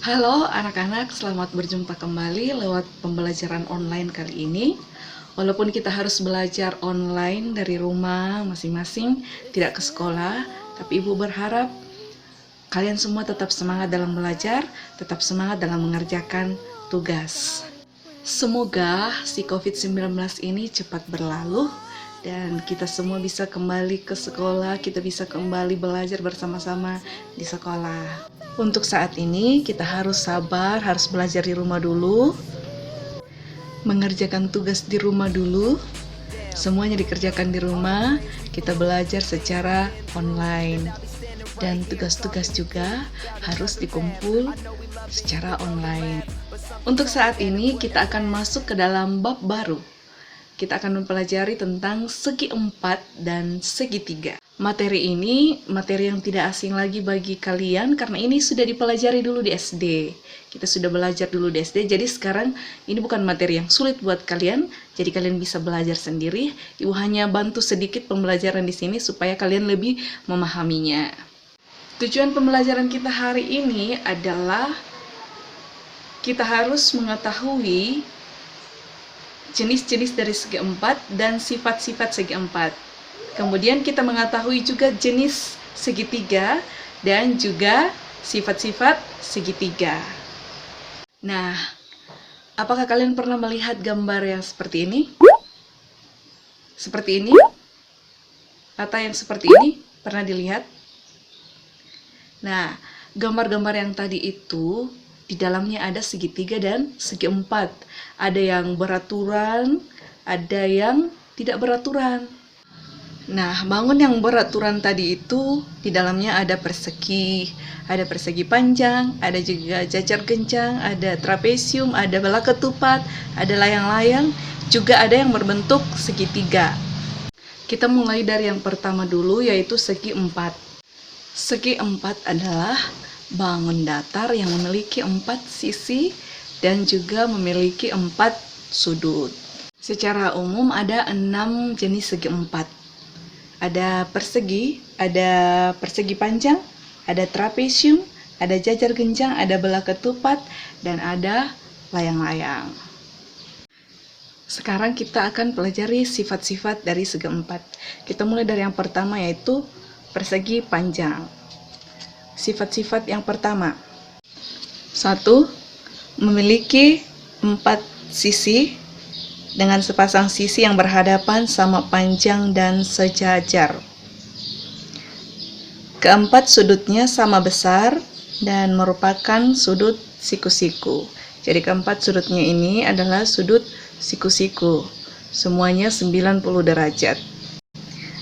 Halo anak-anak, selamat berjumpa kembali lewat pembelajaran online kali ini. Walaupun kita harus belajar online dari rumah masing-masing, tidak ke sekolah, tapi Ibu berharap kalian semua tetap semangat dalam belajar, tetap semangat dalam mengerjakan tugas. Semoga si COVID-19 ini cepat berlalu dan kita semua bisa kembali ke sekolah, kita bisa kembali belajar bersama-sama di sekolah. Untuk saat ini kita harus sabar, harus belajar di rumah dulu, mengerjakan tugas di rumah dulu, semuanya dikerjakan di rumah, kita belajar secara online. Dan tugas-tugas juga harus dikumpul secara online. Untuk saat ini kita akan masuk ke dalam bab baru. Kita akan mempelajari tentang segi empat dan segitiga. Materi ini materi yang tidak asing lagi bagi kalian karena ini sudah dipelajari dulu di SD. Kita sudah belajar dulu di SD, jadi sekarang ini bukan materi yang sulit buat kalian, jadi kalian bisa belajar sendiri. Ibu hanya bantu sedikit pembelajaran di sini supaya kalian lebih memahaminya. Tujuan pembelajaran kita hari ini adalah kita harus mengetahui jenis-jenis dari segi empat dan sifat-sifat segi empat. Kemudian kita mengetahui juga jenis segitiga dan juga sifat-sifat segitiga. Nah, apakah kalian pernah melihat gambar yang seperti ini? Seperti ini? Atau yang seperti ini? Pernah dilihat? Nah, gambar-gambar yang tadi itu di dalamnya ada segitiga dan segi empat. Ada yang beraturan, ada yang tidak beraturan. Nah, bangun yang beraturan tadi itu di dalamnya ada persegi panjang, ada juga jajar gencang, ada trapesium, ada bola ketupat, ada layang-layang, juga ada yang berbentuk segitiga. Kita mulai dari yang pertama dulu, yaitu segi empat. Segi empat adalah bangun datar yang memiliki 4 sisi dan juga memiliki 4 sudut. Secara umum ada 6 jenis segi empat. Ada persegi panjang, ada trapesium, ada jajar gencang, ada bola ketupat, dan ada layang-layang. Sekarang kita akan pelajari sifat-sifat dari segi empat. Kita mulai dari yang pertama, yaitu persegi panjang. Sifat-sifat yang pertama, 1. Memiliki 4 sisi dengan sepasang sisi yang berhadapan sama panjang dan sejajar. Keempat, sudutnya sama besar dan merupakan sudut siku-siku. Jadi keempat sudutnya ini adalah sudut siku-siku. Semuanya 90 derajat.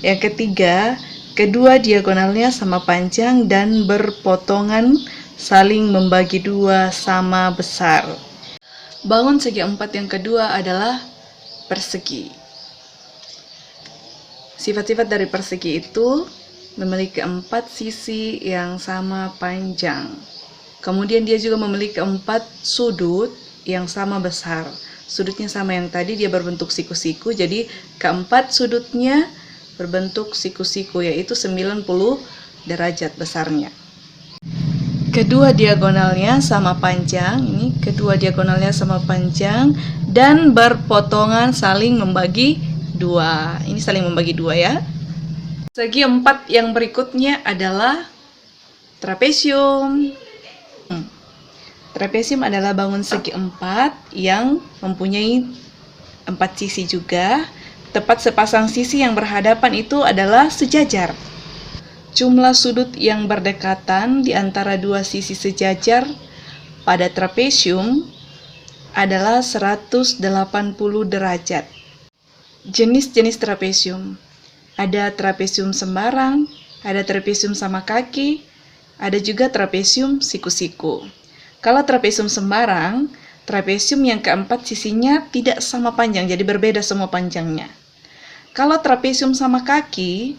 Yang ketiga, kedua diagonalnya sama panjang dan berpotongan saling membagi dua sama besar. Bangun segi empat yang kedua adalah persegi. Sifat-sifat dari persegi itu memiliki 4 sisi yang sama panjang. Kemudian dia juga memiliki 4 sudut yang sama besar. Sudutnya sama yang tadi, dia berbentuk siku-siku, jadi keempat sudutnya berbentuk siku-siku, yaitu 90 derajat besarnya. Kedua diagonalnya sama panjang, ini kedua diagonalnya sama panjang dan berpotongan saling membagi dua. Ini saling membagi dua ya. Segi empat yang berikutnya adalah trapesium. Trapesium adalah bangun segi empat yang mempunyai 4 sisi juga. Tepat sepasang sisi yang berhadapan itu adalah sejajar. Jumlah sudut yang berdekatan di antara 2 sisi sejajar pada trapesium adalah 180 derajat. Jenis-jenis trapesium. Ada trapesium sembarang, ada trapesium sama kaki, ada juga trapesium siku-siku. Kalau trapesium sembarang, trapesium yang keempat sisinya tidak sama panjang, jadi berbeda semua panjangnya. Kalau trapesium sama kaki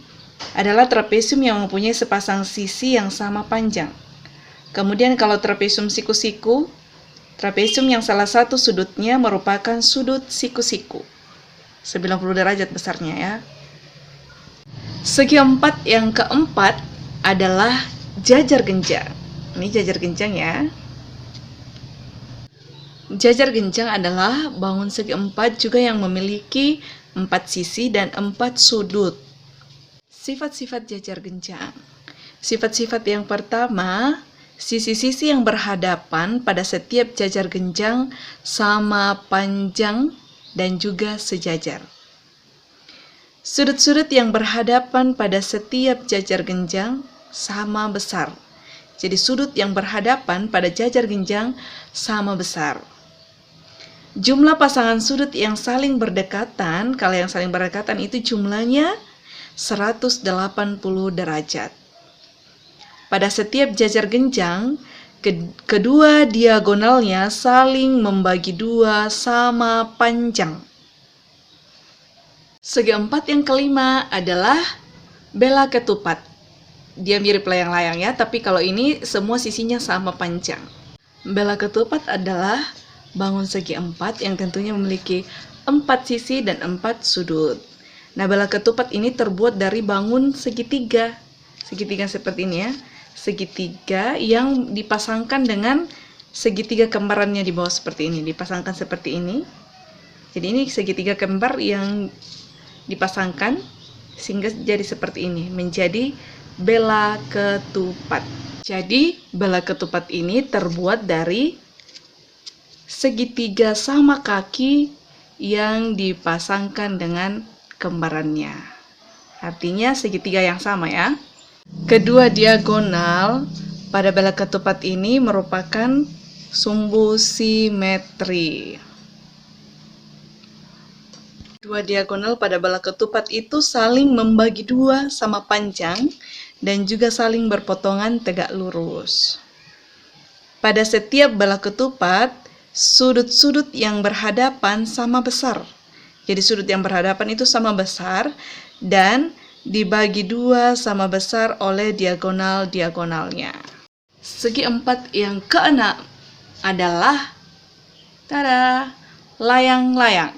adalah trapesium yang mempunyai sepasang sisi yang sama panjang. Kemudian kalau trapesium siku-siku, trapesium yang salah satu sudutnya merupakan sudut siku-siku. 90 derajat besarnya ya. Segi empat yang keempat adalah jajar gencang. Ini jajar gencang ya. Jajar genjang adalah bangun segi empat juga yang memiliki 4 sisi dan 4 sudut. Sifat-sifat jajar genjang. Sifat-sifat yang pertama, sisi-sisi yang berhadapan pada setiap jajar genjang sama panjang dan juga sejajar. Sudut-sudut yang berhadapan pada setiap jajar genjang sama besar. Jadi sudut yang berhadapan pada jajar genjang sama besar. Jumlah pasangan sudut yang saling berdekatan, kalau yang saling berdekatan itu jumlahnya 180 derajat. Pada setiap jajar genjang, kedua diagonalnya saling membagi dua sama panjang. Segi empat yang kelima adalah bela ketupat. Dia mirip layang-layang ya, tapi kalau ini semua sisinya sama panjang. Bela ketupat adalah bangun segi empat yang tentunya memiliki 4 sisi dan 4 sudut. Nah, bela ketupat ini terbuat dari bangun segitiga. Segitiga seperti ini ya. Segitiga yang dipasangkan dengan segitiga kembarannya di bawah seperti ini. Dipasangkan seperti ini. Jadi ini segitiga kembar yang dipasangkan sehingga jadi seperti ini, menjadi bela ketupat. Jadi bela ketupat ini terbuat dari segitiga sama kaki yang dipasangkan dengan kembarannya. Artinya segitiga yang sama ya. Kedua diagonal pada bela ketupat ini merupakan sumbu simetri. Dua diagonal pada bela ketupat itu saling membagi dua sama panjang dan juga saling berpotongan tegak lurus. Pada setiap bela ketupat, sudut-sudut yang berhadapan sama besar. Jadi sudut yang berhadapan itu sama besar dan dibagi dua sama besar oleh diagonal-diagonalnya. Segi empat yang keenam adalah layang-layang.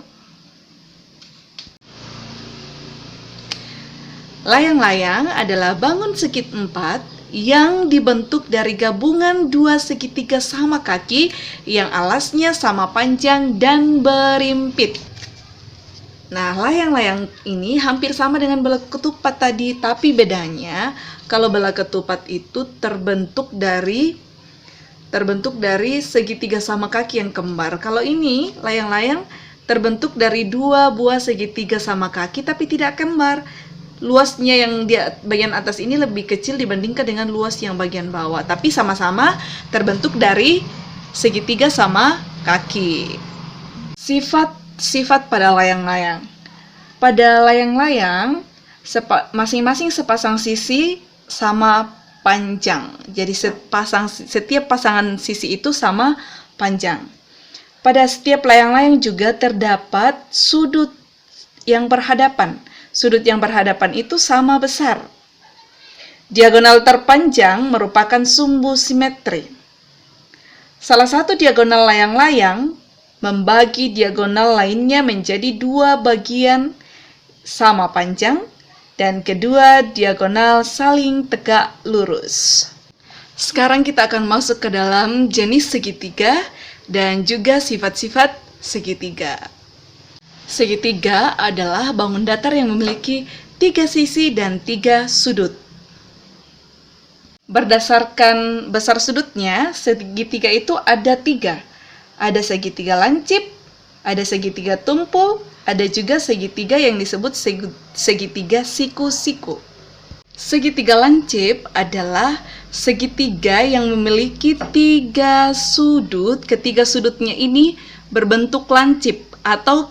Layang-layang adalah bangun segi empat yang dibentuk dari gabungan dua segitiga sama kaki yang alasnya sama panjang dan berimpit. Nah, layang-layang ini hampir sama dengan bela ketupat tadi, tapi bedanya kalau bela ketupat itu terbentuk dari segitiga sama kaki yang kembar. Kalau ini layang-layang terbentuk dari dua buah segitiga sama kaki tapi tidak kembar. Luasnya yang di bagian atas ini lebih kecil dibandingkan dengan luas yang bagian bawah, tapi sama-sama terbentuk dari segitiga sama kaki. Sifat pada layang-layang. Pada layang-layang, masing-masing sepasang sisi sama panjang. Jadi setiap pasangan sisi itu sama panjang. Pada setiap layang-layang juga terdapat sudut yang berhadapan. Sudut yang berhadapan itu sama besar. Diagonal terpanjang merupakan sumbu simetri. Salah satu diagonal layang-layang membagi diagonal lainnya menjadi dua bagian sama panjang dan kedua diagonal saling tegak lurus. Sekarang kita akan masuk ke dalam jenis segitiga dan juga sifat-sifat segitiga. Segitiga adalah bangun datar yang memiliki 3 sisi dan 3 sudut. Berdasarkan besar sudutnya, segitiga itu ada 3. Ada segitiga lancip, ada segitiga tumpul, ada juga segitiga yang disebut segitiga siku-siku. Segitiga lancip adalah segitiga yang memiliki 3 sudut. Ketiga sudutnya ini berbentuk lancip atau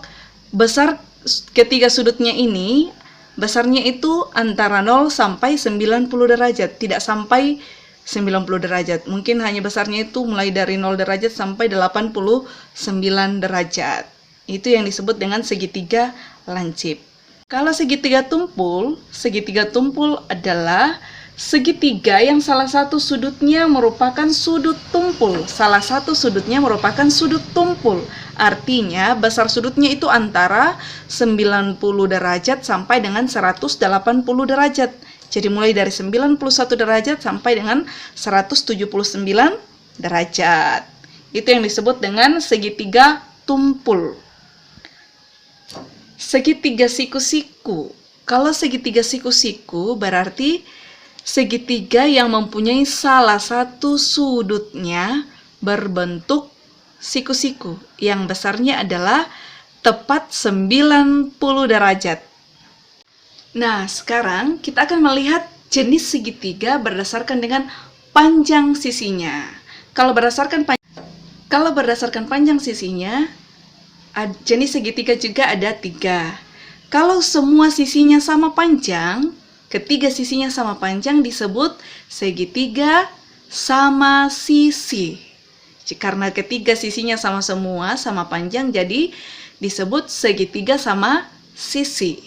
besar. Ketiga sudutnya ini besarnya itu antara 0 sampai 90 derajat, tidak sampai 90 derajat. Mungkin hanya besarnya itu mulai dari 0 derajat sampai 89 derajat. Itu yang disebut dengan segitiga lancip. Kalau segitiga tumpul adalah segitiga yang salah satu sudutnya merupakan sudut tumpul. Salah satu sudutnya merupakan sudut tumpul. Artinya besar sudutnya itu antara 90 derajat sampai dengan 180 derajat. Jadi mulai dari 91 derajat sampai dengan 179 derajat. Itu yang disebut dengan segitiga tumpul. Segitiga siku-siku. Kalau segitiga siku-siku berarti segitiga yang mempunyai salah satu sudutnya berbentuk siku-siku, yang besarnya adalah tepat 90 derajat. Nah, sekarang kita akan melihat jenis segitiga berdasarkan dengan panjang sisinya. Kalau berdasarkan panjang sisinya, jenis segitiga juga ada 3. Kalau semua sisinya sama panjang, ketiga sisinya sama panjang disebut segitiga sama sisi. Karena ketiga sisinya sama semua, sama panjang, jadi disebut segitiga sama sisi.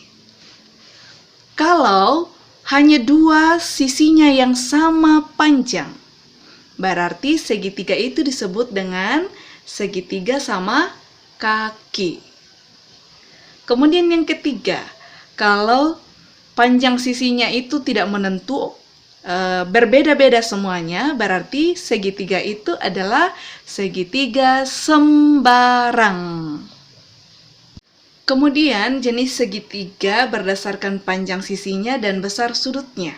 Kalau hanya 2 sisinya yang sama panjang, berarti segitiga itu disebut dengan segitiga sama kaki. Kemudian yang ketiga, kalau panjang sisinya itu tidak menentu, berbeda-beda semuanya, berarti segitiga itu adalah segitiga sembarang. Kemudian jenis segitiga berdasarkan panjang sisinya dan besar sudutnya.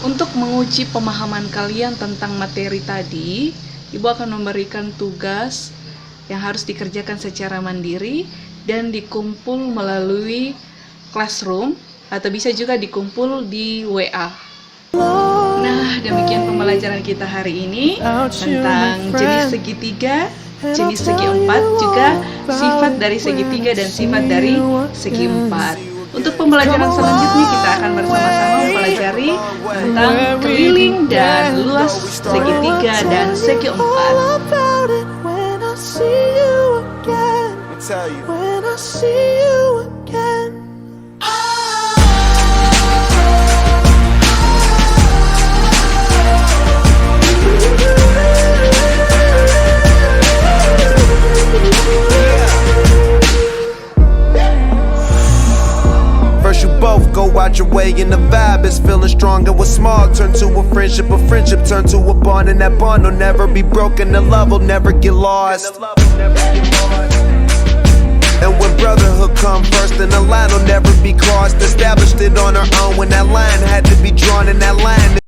Untuk menguji pemahaman kalian tentang materi tadi, Ibu akan memberikan tugas yang harus dikerjakan secara mandiri dan dikumpul melalui classroom atau bisa juga dikumpul di WA. Nah, demikian pembelajaran kita hari ini tentang jenis segitiga, jenis segi empat, juga sifat dari segitiga dan sifat dari segi empat. Untuk pembelajaran selanjutnya kita akan bersama-sama mempelajari tentang keliling dan luas segitiga dan segi empat. Out your way and the vibe is feeling strong, and what's small turn to a friendship turn to a bond, and that bond will never be broken, the love will never get lost. And when brotherhood come first, then the line will never be crossed. Established it on our own when that line had to be drawn, and that line